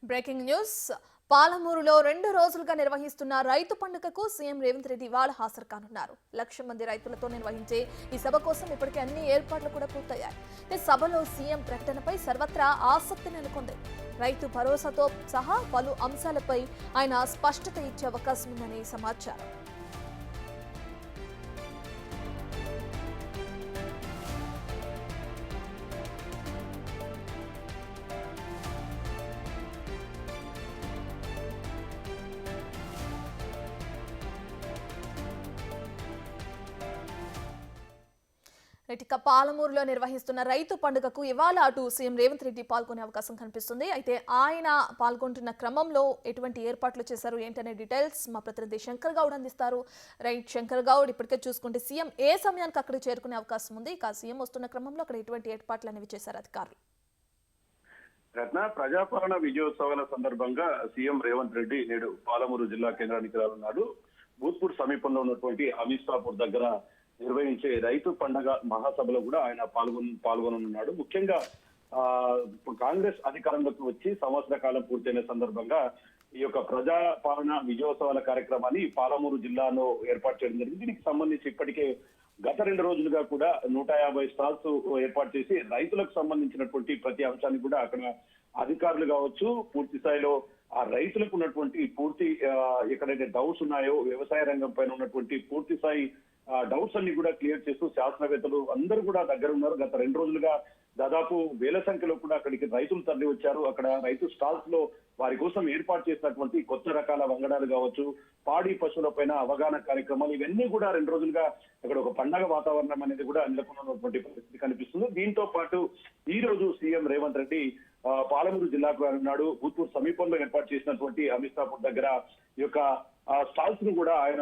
Breaking news పాలమూరులో 2 రోజులుగా నిర్వహిస్తున్న రైతు పండుగకు సీఎం రేవంత్ రెడ్డి ఇవాళ హాజరు కానున్నారు. 1,00,000 మంది రైతులతో నిర్వహించే ఈ సభ కోసం ఇప్పటికే అన్ని ఏర్పాట్లు కూడా పూర్తయ్యాయి. ఈ సభలో సీఎం ప్రకటనపై సర్వత్రా ఆసక్తి నెలకొంది. రైతు భరోసాతో సహా పలు అంశాలపై ఆయన స్పష్టత ఇచ్చే అవకాశం ఉందని సమాచారం. ఇక పాలమూరులో నిర్వహిస్తున్న రైతు పండుగకు ఇవాళ అటు సీఎం రేవంత్ రెడ్డి పాల్గొనే అవకాశం కనిపిస్తుంది. అయితే ఆయన పాల్గొంటున్న క్రమంలో ఎటువంటి ఏర్పాట్లు చేశారు ఏంటనే డీటెయిల్స్ మా ప్రతినిధి శంకర్ గౌడ్ అందిస్తారు. రైట్ శంకర్ గౌడ్, ఇప్పటికే చూసుకుంటే సీఎం ఏ సమయానికి అక్కడికి చేరుకునే అవకాశం ఉంది? ఇక సీఎం వస్తున్న క్రమంలో అక్కడ ఎటువంటి ఏర్పాట్లు అనేవి చేశారు అధికారులు? రత్న ప్రజాపాలన విజయోత్సవాల సందర్భంగా సీఎం రేవంత్ రెడ్డి నేడు పాలమూరు జిల్లా కేంద్రానికి రానున్నాడు. భూత్పూర్ సమీపంలో ఉన్నటువంటి అమీస్తాపూర్ దగ్గర నిర్వహించే రైతు పండగ మహాసభలో కూడా ఆయన పాల్గొననున్నాడు. ముఖ్యంగా కాంగ్రెస్ అధికారంలోకి వచ్చి సంవత్సర కాలం పూర్తయిన సందర్భంగా ఈ యొక్క ప్రజాపాలన విజయోత్సవాల కార్యక్రమాన్ని పాలమూరు జిల్లాలో ఏర్పాటు చేయడం జరిగింది. దీనికి సంబంధించి ఇప్పటికే గత 2 రోజులుగా కూడా 150 స్టాల్స్ ఏర్పాటు చేసి రైతులకు సంబంధించినటువంటి ప్రతి అంశాన్ని కూడా అక్కడ అధికారులు కావచ్చు పూర్తి స్థాయిలో ఆ రైతులకు ఉన్నటువంటి పూర్తి ఎక్కడైతే డౌట్స్ ఉన్నాయో వ్యవసాయ రంగం పైన ఉన్నటువంటి పూర్తి స్థాయి డౌట్స్ అన్ని కూడా క్లియర్ చేస్తూ శాస్త్రవేత్తలు అందరూ కూడా దగ్గర ఉన్నారు. గత 2 రోజులుగా దాదాపు వేల సంఖ్యలో కూడా అక్కడికి రైతులు తరలి వచ్చారు. అక్కడ రైతు స్టాల్స్ లో వారి కోసం ఏర్పాటు చేసినటువంటి కొత్త రకాల వంగడాలు కావచ్చు, పాడి పశువుల పైన అవగాహన కార్యక్రమాలు, ఇవన్నీ కూడా 2 రోజులుగా అక్కడ ఒక పండగ వాతావరణం అనేది కూడా నెలకొన్నటువంటి పరిస్థితి కనిపిస్తుంది. దీంతో పాటు ఈ రోజు సీఎం రేవంత్ రెడ్డి పాలమూరు జిల్లాకు ఉన్నాడు. భూత్పూర్ సమీపంలో ఏర్పాటు చేసినటువంటి అమీస్తాపూర్ దగ్గర ఈ యొక్క స్టాల్స్ ను కూడా ఆయన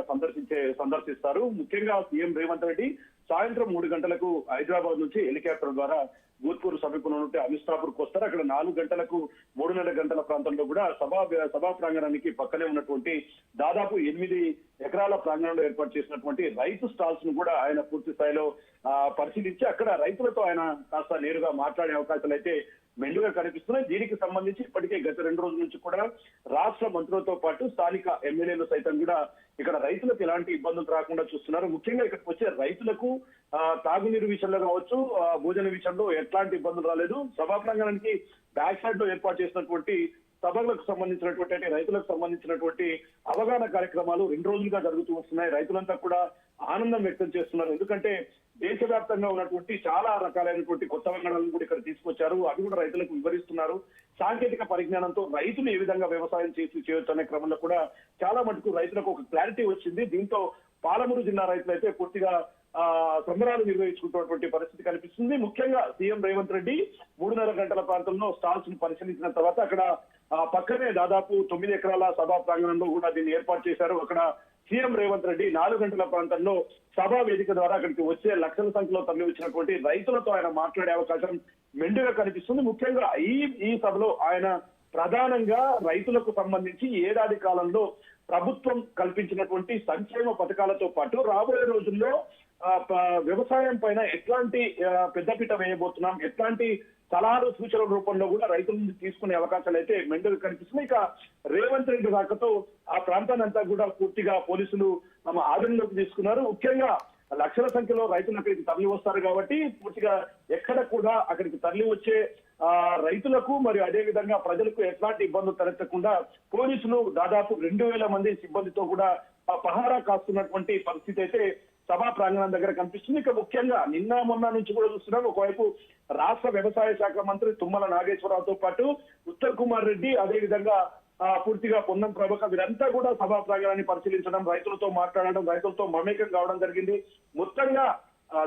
సందర్శిస్తారు. ముఖ్యంగా సీఎం రేవంత్ రెడ్డి సాయంత్రం 3 గంటలకు హైదరాబాద్ నుంచి హెలికాప్టర్ ద్వారా భూత్పూర్ సమీపంలో ఉంటే అమీస్తాపూర్కి వస్తారు. అక్కడ 4 గంటలకు 3.5 గంటల ప్రాంతంలో కూడా సభా ప్రాంగణానికి పక్కనే ఉన్నటువంటి దాదాపు 8 ఎకరాల ప్రాంగణంలో ఏర్పాటు చేసినటువంటి రైతు స్టాల్స్ ను కూడా ఆయన పూర్తి స్థాయిలో పరిశీలించి అక్కడ రైతులతో ఆయన కాస్త నేరుగా మాట్లాడే అవకాశాలు అయితే మెండుగా కనిపిస్తున్నాయి. దీనికి సంబంధించి ఇప్పటికే గత 2 రోజుల నుంచి కూడా రాష్ట్ర మంత్రులతో పాటు స్థానిక ఎమ్మెల్యేలు సైతం కూడా ఇక్కడ రైతులకు ఎలాంటి ఇబ్బందులు రాకుండా చూస్తున్నారు. ముఖ్యంగా ఇక్కడికి వచ్చే రైతులకు తాగునీరు విషయంలో కావచ్చు, భోజన విషయంలో ఎట్లాంటి ఇబ్బందులు రాలేదు. సభా ప్రాంగణానికి బ్యాక్ సైడ్ లో ఏర్పాటు చేసినటువంటి సభలకు సంబంధించినటువంటి అంటే రైతులకు సంబంధించినటువంటి అవగాహన కార్యక్రమాలు 2 రోజులుగా జరుగుతూ వస్తున్నాయి. రైతులంతా కూడా ఆనందం వ్యక్తం చేస్తున్నారు. ఎందుకంటే దేశవ్యాప్తంగా ఉన్నటువంటి చాలా రకాలైనటువంటి కొత్త వంగడాలను కూడా ఇక్కడ తీసుకొచ్చారు. అవి కూడా రైతులకు వివరిస్తున్నారు. సాంకేతిక పరిజ్ఞానంతో రైతులు ఏ విధంగా వ్యవసాయం చేయొచ్చు అనే క్రమంలో కూడా చాలా మటుకు రైతులకు ఒక క్లారిటీ వచ్చింది. దీంతో పాలమూరు జిల్లా రైతులు అయితే పూర్తిగా సంబరాలు నిర్వహించుకుంటున్నటువంటి పరిస్థితి కనిపిస్తుంది. ముఖ్యంగా సీఎం రేవంత్ రెడ్డి 3.5 గంటల ప్రాంతంలో స్టాల్స్ ను పరిశీలించిన తర్వాత అక్కడ పక్కనే దాదాపు 9 ఎకరాల సభా ప్రాంగణంలో కూడా దీన్ని ఏర్పాటు చేశారు. అక్కడ సీఎం రేవంత్ రెడ్డి 4 గంటల ప్రాంతంలో సభా వేదిక ద్వారా అక్కడికి వచ్చే లక్షల సంఖ్యలో తరలి వచ్చినటువంటి రైతులతో ఆయన మాట్లాడే అవకాశం మెండుగా కనిపిస్తుంది. ముఖ్యంగా ఈ సభలో ఆయన ప్రధానంగా రైతులకు సంబంధించి ఏడాది కాలంలో ప్రభుత్వం కల్పించినటువంటి సంక్షేమ పథకాలతో పాటు రాబోయే రోజుల్లో వ్యవసాయం పైన ఎట్లాంటి పెద్దపీట వేయబోతున్నాం, ఎట్లాంటి సలహాలు సూచనల రూపంలో కూడా రైతుల నుంచి తీసుకునే అవకాశాలు అయితే మెండుగా కనిపిస్తున్నాయి. ఇక రేవంత్ రెడ్డి రాకతో ఆ ప్రాంతాన్ని అంతా కూడా పూర్తిగా పోలీసులు తమ ఆధీనంలోకి తీసుకున్నారు. ముఖ్యంగా లక్షల సంఖ్యలో రైతులు అక్కడికి తరలి వస్తారు కాబట్టి పూర్తిగా ఎక్కడ కూడా అక్కడికి తరలి వచ్చే రైతులకు మరియు అదే విధంగా ప్రజలకు ఎట్లాంటి ఇబ్బందులు తలెత్తకుండా పోలీసులు దాదాపు 2,000 మంది సిబ్బందితో కూడా పహారా కాస్తున్నటువంటి పరిస్థితి అయితే సభా ప్రాంగణం దగ్గర కనిపిస్తుంది. ఇక ముఖ్యంగా నిన్న మొన్న నుంచి కూడా చూస్తున్నాం. ఒకవైపు రాష్ట్ర వ్యవసాయ శాఖ మంత్రి తుమ్మల నాగేశ్వరరావుతో పాటు ఉత్తమ్ కుమార్ రెడ్డి, అదే విధంగా పూర్తిగా పొన్నం ప్రభాకర్ వీరంతా కూడా సభా ప్రాంగణాన్ని పరిశీలించడం, రైతులతో మాట్లాడడం, రైతులతో మమేకం కావడం జరిగింది. మొత్తంగా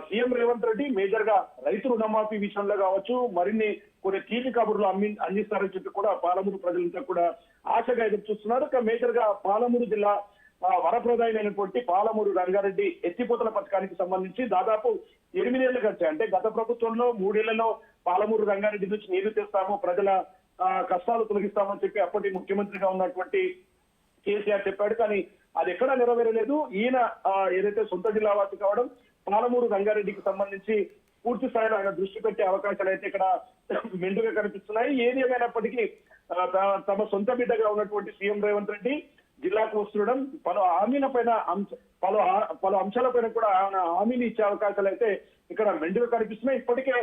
సీఎం రేవంత్ రెడ్డి మేజర్ గా రైతు రుణమాఫీ విషయంలో కావచ్చు మరిన్ని కొన్ని తీపి కబుర్లు అందిస్తారని చెప్పి కూడా పాలమూరు ప్రజలంతా కూడా ఆశగా ఎదురు చూస్తున్నారు. ఇక మేజర్ గా పాలమూరు జిల్లా వరప్రదాయమైనటువంటి పాలమూరు రంగారెడ్డి ఎత్తిపోతల పథకానికి సంబంధించి దాదాపు 8 ఏళ్లు గడిచాయి. అంటే గత ప్రభుత్వంలో 3 ఏళ్లలో పాలమూరు రంగారెడ్డి నుంచి నీరు తెస్తాము, ప్రజల కష్టాలు తొలగిస్తామని చెప్పి అప్పటి ముఖ్యమంత్రిగా ఉన్నటువంటి కేసీఆర్ చెప్పాడు. కానీ అది ఎక్కడా నెరవేరలేదు. ఈయన ఏదైతే సొంత జిల్లా వాసి కావడం, పాలమూరు రంగారెడ్డికి సంబంధించి పూర్తి స్థాయిలో ఆయన దృష్టి పెట్టే అవకాశాలు అయితే ఇక్కడ మెండుగా కనిపిస్తున్నాయి. ఏది ఏమైనప్పటికీ తమ సొంత బిడ్డగా ఉన్నటువంటి సీఎం రేవంత్ రెడ్డి జిల్లాకు వస్తుండడం పలు హామీల పైన పలు అంశాలపైన కూడా ఆయన హామీని ఇచ్చే అవకాశాలు అయితే ఇక్కడ మెండుగా కనిపిస్తున్నాయి. ఇప్పటికే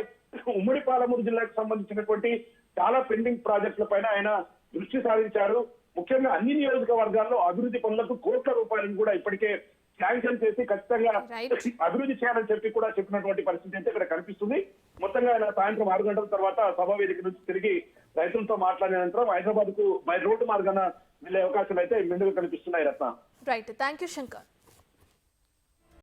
ఉమ్మడి పాలమూరు జిల్లాకు సంబంధించినటువంటి చాలా పెండింగ్ ప్రాజెక్టుల పైన ఆయన దృష్టి సారించారు. ముఖ్యంగా అన్ని నియోజకవర్గాల్లో అభివృద్ధి పనులకు కోట్ల రూపాయలను కూడా ఇప్పటికే శాంక్షన్ చేసి ఖచ్చితంగా అభివృద్ధి చేయాలని చెప్పి కూడా చెప్పినటువంటి పరిస్థితి అయితే ఇక్కడ కనిపిస్తుంది. మొత్తంగా ఆయన సాయంత్రం 6 గంటల తర్వాత సభా వేదిక నుంచి తిరిగి రైతులతో మాట్లాడిన అనంతరం హైదరాబాద్ కు బై రోడ్డు మార్గాన వెళ్లే అవకాశాలు అయితే మెండుగా కనిపిస్తున్నాయి. రత్న రైట్, థ్యాంక్ యూ శంకర్.